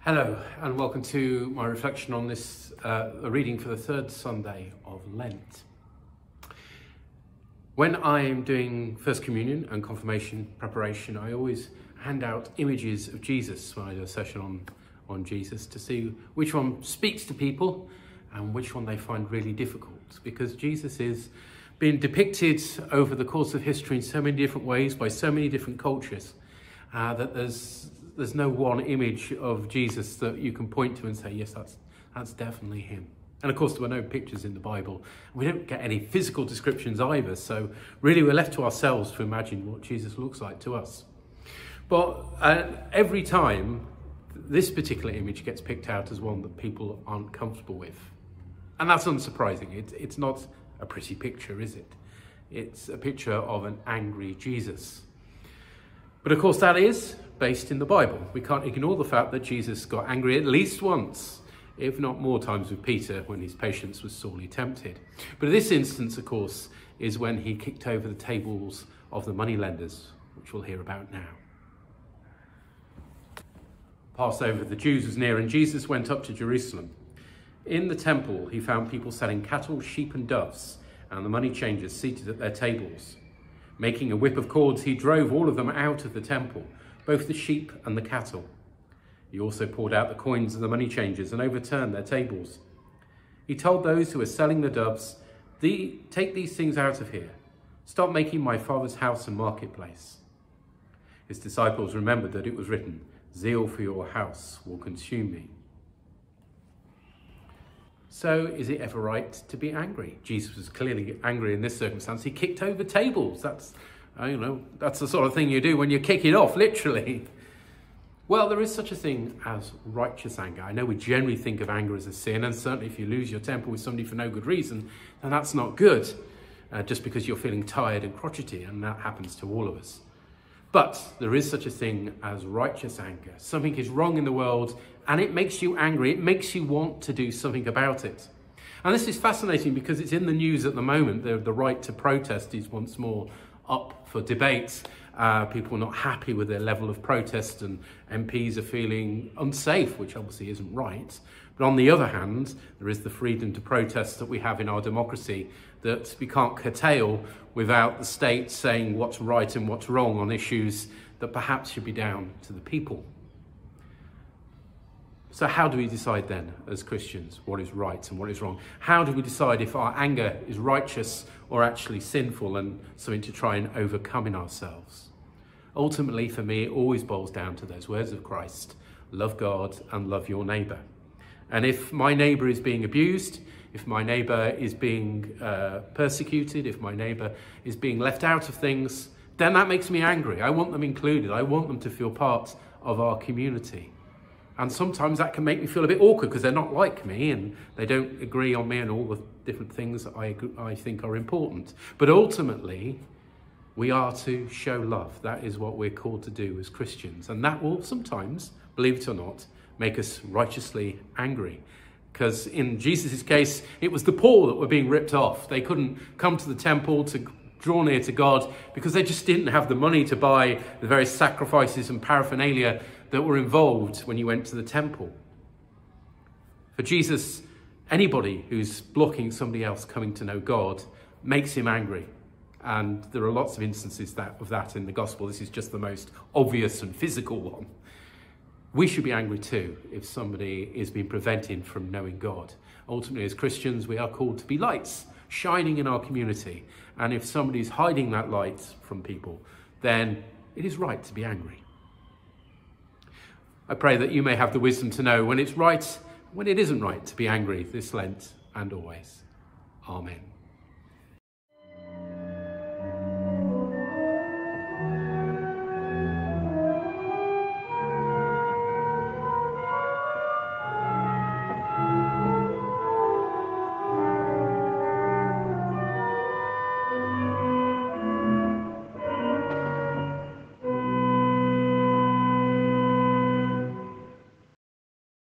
Hello and welcome to my reflection on this reading for the third Sunday of Lent. When I'm doing First Communion and confirmation preparation, I always hand out images of Jesus when I do a session on Jesus to see which one speaks to people and which one they find really difficult, because Jesus is being depicted over the course of history in so many different ways by so many different cultures that there's no one image of Jesus that you can point to and say, yes, that's definitely him. And of course, there were no pictures in the Bible. We don't get any physical descriptions either. So really, we're left to ourselves to imagine what Jesus looks like to us. But every time, this particular image gets picked out as one that people aren't comfortable with. And that's unsurprising. It's not a pretty picture, is it? It's a picture of an angry Jesus. But of course, that is based in the Bible. We can't ignore the fact that Jesus got angry at least once, if not more times, with Peter when his patience was sorely tempted. But this instance, of course, is when he kicked over the tables of the moneylenders, which we'll hear about now. Passover of the Jews was near, and Jesus went up to Jerusalem. In the temple, he found people selling cattle, sheep and doves, and the money changers seated at their tables. Making a whip of cords, he drove all of them out of the temple, both the sheep and the cattle. He also poured out the coins of the money changers and overturned their tables. He told those who were selling the doves, "Take these things out of here. Stop making my Father's house a marketplace." His disciples remembered that it was written, "Zeal for your house will consume me." So is it ever right to be angry? Jesus was clearly angry in this circumstance. He kicked over tables. That's the sort of thing you do when you kick it off, literally. Well, there is such a thing as righteous anger. I know we generally think of anger as a sin, and certainly if you lose your temper with somebody for no good reason, then that's not good, just because you're feeling tired and crotchety, and that happens to all of us. But there is such a thing as righteous anger. Something is wrong in the world and it makes you angry. It makes you want to do something about it. And this is fascinating because it's in the news at the moment. The right to protest is once more up for debate. People are not happy with their level of protest, and MPs are feeling unsafe, which obviously isn't right. But on the other hand, there is the freedom to protest that we have in our democracy that we can't curtail without the state saying what's right and what's wrong on issues that perhaps should be down to the people. So how do we decide then, as Christians, what is right and what is wrong? How do we decide if our anger is righteous or actually sinful and something to try and overcome in ourselves? Ultimately, for me, it always boils down to those words of Christ: love God and love your neighbour. And if my neighbour is being abused, if my neighbour is being persecuted, if my neighbour is being left out of things, then that makes me angry. I want them included. I want them to feel part of our community. And sometimes that can make me feel a bit awkward because they're not like me and they don't agree on me and all the different things that I think are important. But ultimately, we are to show love. That is what we're called to do as Christians. And that will sometimes, believe it or not, make us righteously angry. Because in Jesus' case, it was the poor that were being ripped off. They couldn't come to the temple to draw near to God because they just didn't have the money to buy the various sacrifices and paraphernalia that were involved when you went to the temple. For Jesus, anybody who's blocking somebody else coming to know God makes him angry. And there are lots of instances of that in the gospel. This is just the most obvious and physical one. We should be angry too if somebody is being prevented from knowing God. Ultimately, as Christians, we are called to be lights shining in our community. And if somebody is hiding that light from people, then it is right to be angry. I pray that you may have the wisdom to know when it's right, when it isn't right to be angry this Lent and always. Amen.